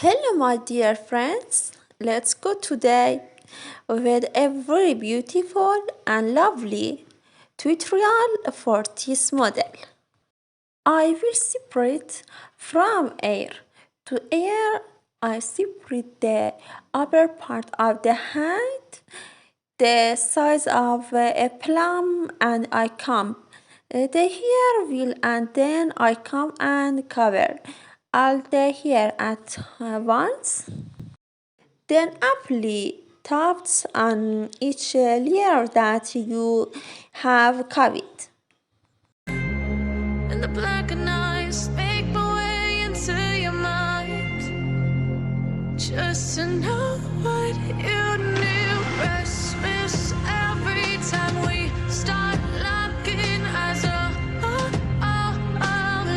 Hello, my dear friends. Let's go today with a very beautiful and lovely tutorial for this model. I will separate from air. To air, I separate the upper part of the hand, the size of a plum, and I come the hair will, and then I come and cover all the hair at once. Then apply tufts on each layer that you have covered. And the black and eyes make my way into your mind, just to know what you knew. Restless every time we start locking eyes.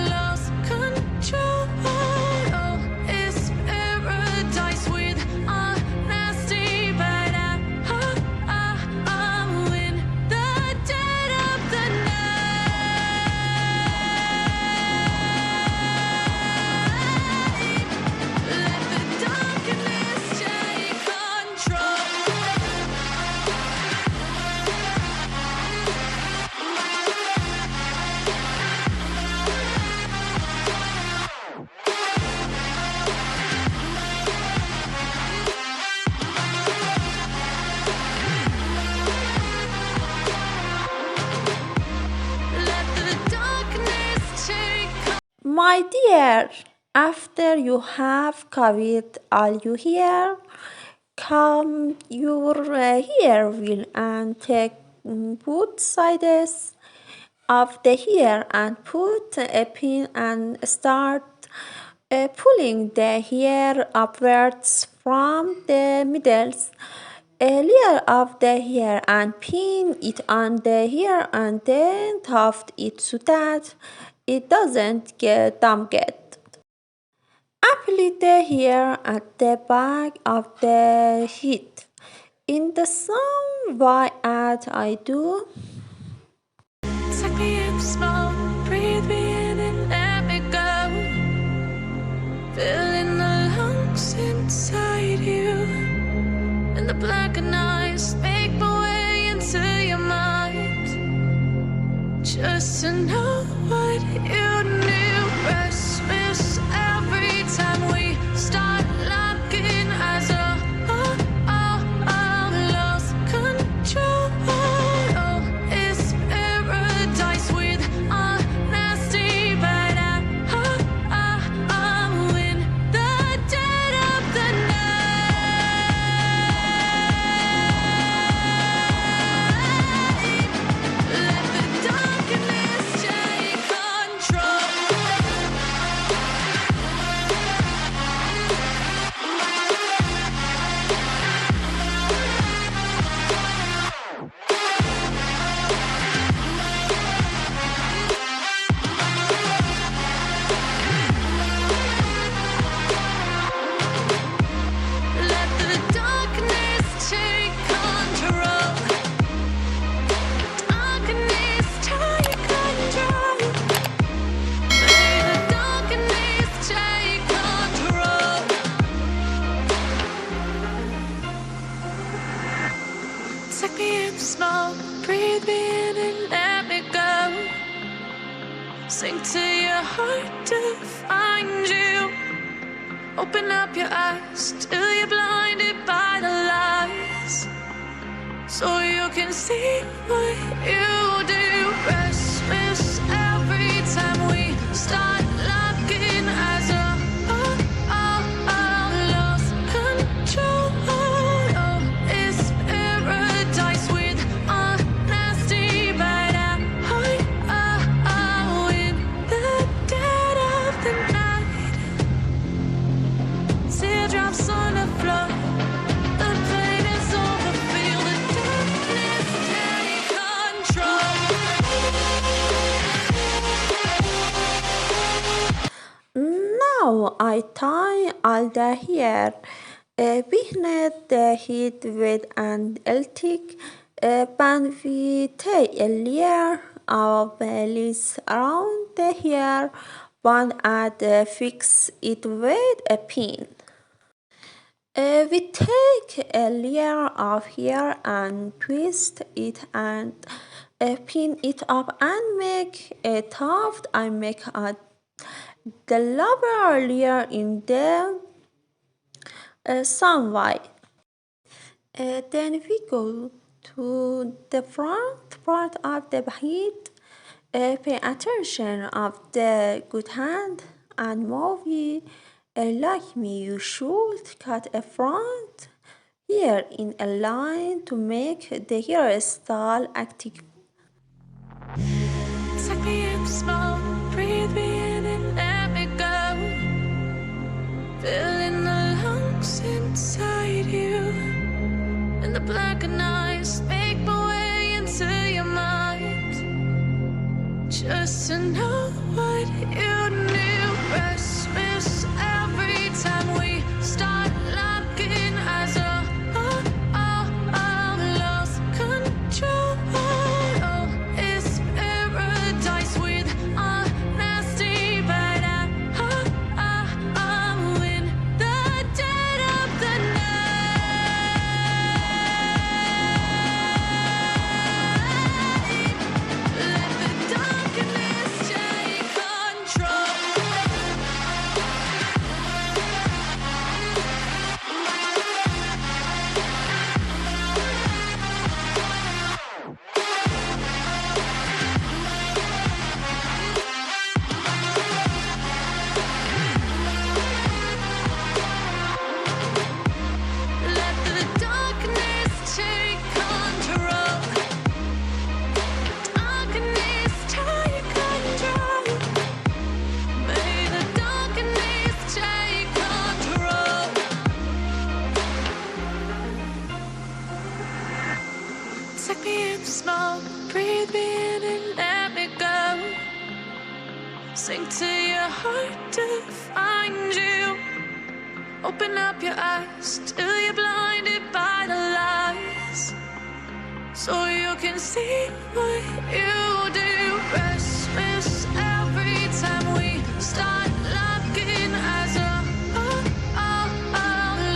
Lost control. Oh, it's paradise with honesty, but I'm in the dead of the night. Let the darkness take control. Let the darkness take My dear, after you have covered all your hair, comb your hair wheel and take both sides of the hair and put a pin and start pulling the hair upwards from the middle layer of the hair and pin it on the hair and then tuft it so that it doesn't get damaged. Apply the hair at the back of the head in the same way as I do. Suck me in small, breathe me in and let me go. Filling the lungs inside you. And the blackened eyes make my way into your mind, just to know what you knew. Restless every time we start locking eyes. Lost control. Oh, it's paradise with honesty, but I'm in the dead of the night. Let the darkness take control. Let the darkness take control. Darkness take control. May the darkness take control. Take me in small, breathe me in and let me go. Sink to your heart to find you. Open up your eyes till you're blinded by the lies, so you can see what you do. Restless every time we start locking eyes. Lost control. Oh, it's paradise with honesty, but I'm in the dead of the night. Teardrops on the floor. The pain is over. Feel the darkness take control. Now I tie all the hair behind the head with an elastic band. We tie a layer of lace around the hair band and fix it with a pin. We take a layer of hair and twist it and pin it up and make a tuft. I make the lower layer in the some way. Then we go to the front part of the head. Pay attention of the good hand and movie. Like me, you should cut a front here in a line to make the hairstyle active. Take me in small, breathe me in and let me go. Filling the lungs inside you, and the blackened eyes make my way into your mind. Just to know what you knew. Restless every time we start locking eyes. Lost control. Oh, it's paradise with honesty, but I'm in the dead of the night. Let the darkness take control. Let the darkness take control. Darkness take control. May the darkness take control. Take me in small, breathe me in and let me go. Sink to your heart to find you. Open up your eyes till you're blinded by the lies, so you can see what you do. Restless every time we start locking eyes.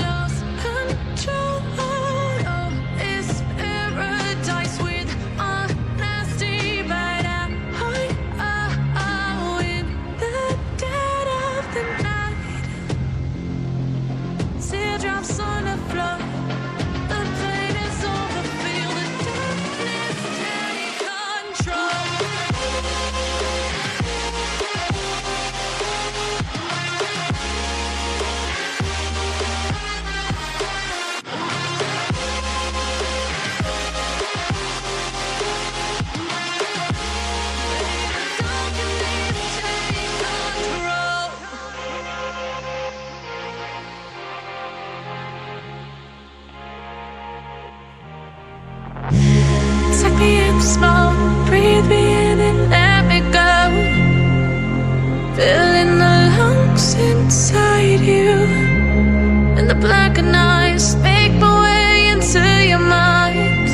Lost control. Oh, it's paradise with honesty, but I'm in the dead of the night. Teardrops on the floor. The pain is over. Feel the darkness take control. Darkness take control. Take me in small, breathe me in and let me go. Filling the lungs inside you, and the blackened eyes make my way into your mind.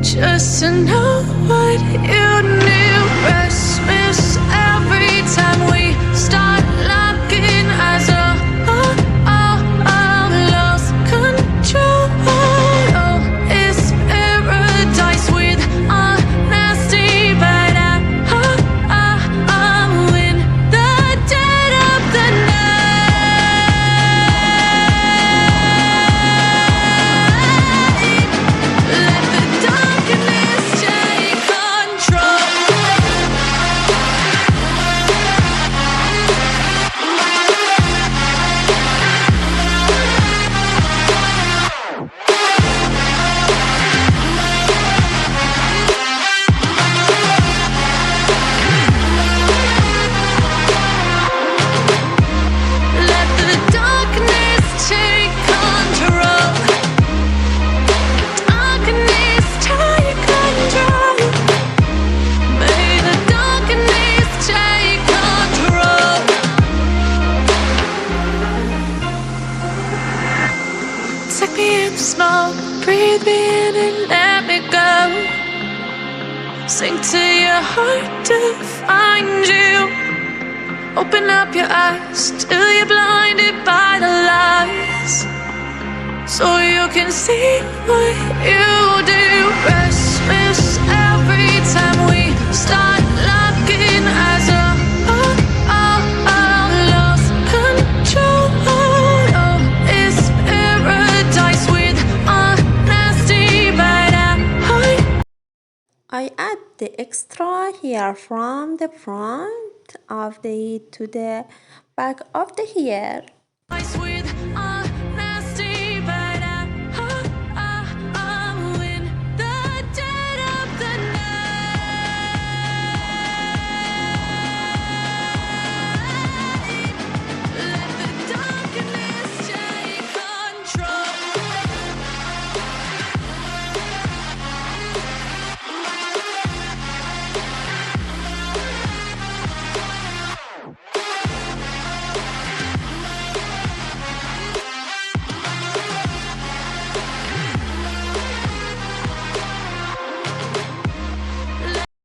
Just to know what you knew. Restless every time we start locking eyes. Lost control. Oh, it's paradise with honesty, but I'm in the dead of the night. Let the darkness take control. Let the darkness take control. Darkness take control. May the darkness take control. Take me in small, breathe me in and let me go. Sink to your heart to find you. Open up your eyes till you're blinded by the lies, see what you do. Restless every time we start looking as a lost control. Oh, it's paradise with honesty, but I add the extra hair from the front of the head to the back of the hair. with honesty, but in the dead of the night, let the darkness take control.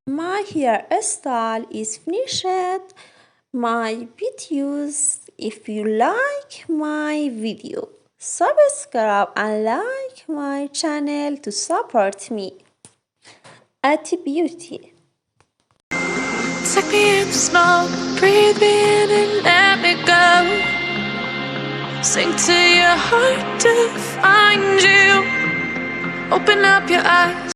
My hairstyle is finished. My videos. If you like my video, subscribe and like my channel to support me. At Beauty. Take me in the smoke, breathe me in and let me go. Sink to your heart to find you. Open up your eyes.